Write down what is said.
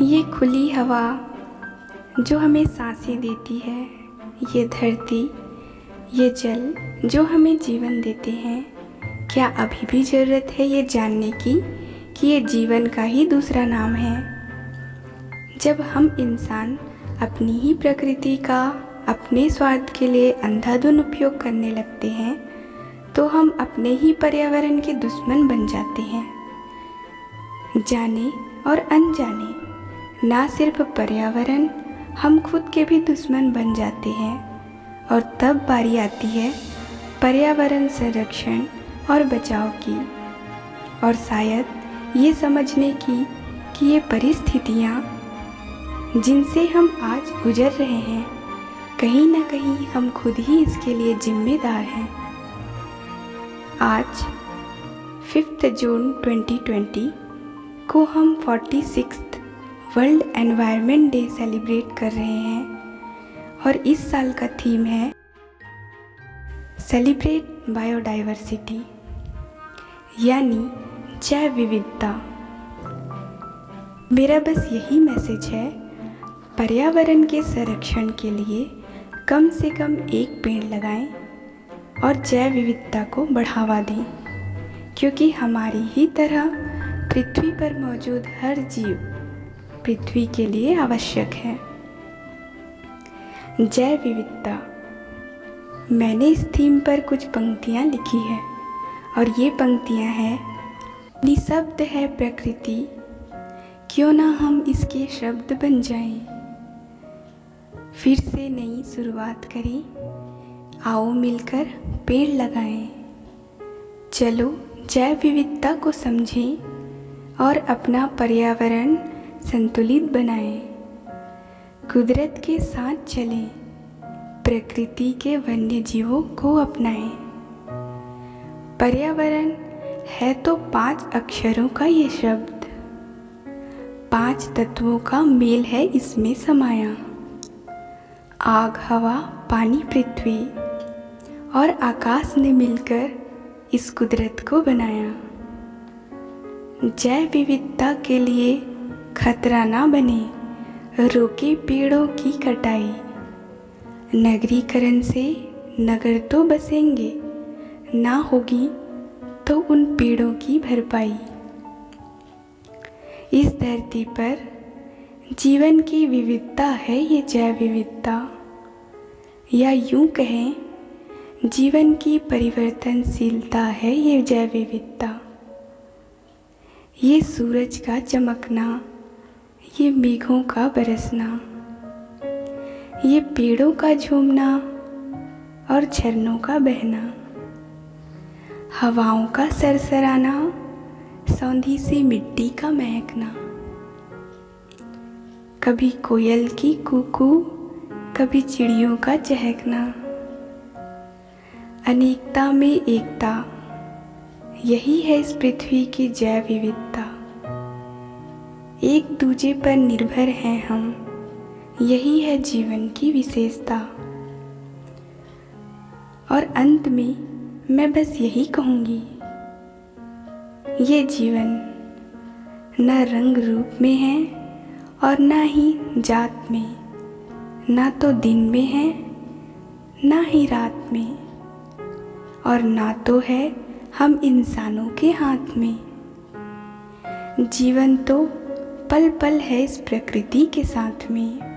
ये खुली हवा जो हमें सांसें देती है, ये धरती, ये जल जो हमें जीवन देते हैं, क्या अभी भी ज़रूरत है ये जानने की कि ये जीवन का ही दूसरा नाम है? जब हम इंसान अपनी ही प्रकृति का अपने स्वार्थ के लिए अंधाधुंध उपयोग करने लगते हैं, तो हम अपने ही पर्यावरण के दुश्मन बन जाते हैं। जाने और अनजाने ना सिर्फ पर्यावरण, हम खुद के भी दुश्मन बन जाते हैं। और तब बारी आती है पर्यावरण संरक्षण और बचाव की, और शायद ये समझने की कि ये परिस्थितियाँ जिनसे हम आज गुजर रहे हैं, कहीं ना कहीं हम खुद ही इसके लिए जिम्मेदार हैं। आज 5 जून 2020 को हम 46th world environment day celebrate कर रहे हैं, और इस साल का थीम है सेलिब्रेट बायोडाइवर्सिटी, यानी जैव विविधता। मेरा बस यही मैसेज है, पर्यावरण के संरक्षण के लिए कम से कम एक पेड़ लगाएं और जैव विविधता को बढ़ावा दें, क्योंकि हमारी ही तरह पृथ्वी पर मौजूद हर जीव पृथ्वी के लिए आवश्यक है। जैव विविधता, मैंने इस थीम पर कुछ पंक्तियाँ लिखी है, और ये पंक्तियाँ हैं, निशब्द है प्रकृति, क्यों ना हम इसके शब्द बन जाएं। फिर से नई शुरुआत करें, आओ मिलकर पेड़ लगाएं। चलो जैव विविधता को समझें और अपना पर्यावरण संतुलित बनाएं। कुदरत के साथ चलें, प्रकृति के वन्य जीवों को अपनाएं। पर्यावरण है तो 5 अक्षरों का ये शब्द, 5 तत्वों का मेल है इसमें समाया। आग, हवा, पानी, पृथ्वी और आकाश ने मिलकर इस कुदरत को बनाया। जैव विविधता के लिए खतरा ना बने, रोके पेड़ों की कटाई। नगरीकरण से नगर तो बसेंगे, ना होगी तो उन पेड़ों की भरपाई। इस धरती पर जीवन की विविधता है ये जैव विविधता, या यूं कहें जीवन की परिवर्तनशीलता है ये जैव विविधता। ये सूरज का चमकना, ये मेघों का बरसना, ये पेड़ों का झूमना और झरनों का बहना, हवाओं का सरसराना, सौंधी सी मिट्टी का महकना, कभी कोयल की कूकू, कभी चिड़ियों का चहकना। अनेकता में एकता, यही है इस पृथ्वी की जैव विविधता। एक दूजे पर निर्भर हैं हम, यही है जीवन की विशेषता। और अंत में मैं बस यही कहूँगी, ये जीवन न रंग रूप में है और ना ही जात में, ना तो दिन में है ना ही रात में, और ना तो है हम इंसानों के हाथ में। जीवन तो पल पल है इस प्रकृति के साथ में।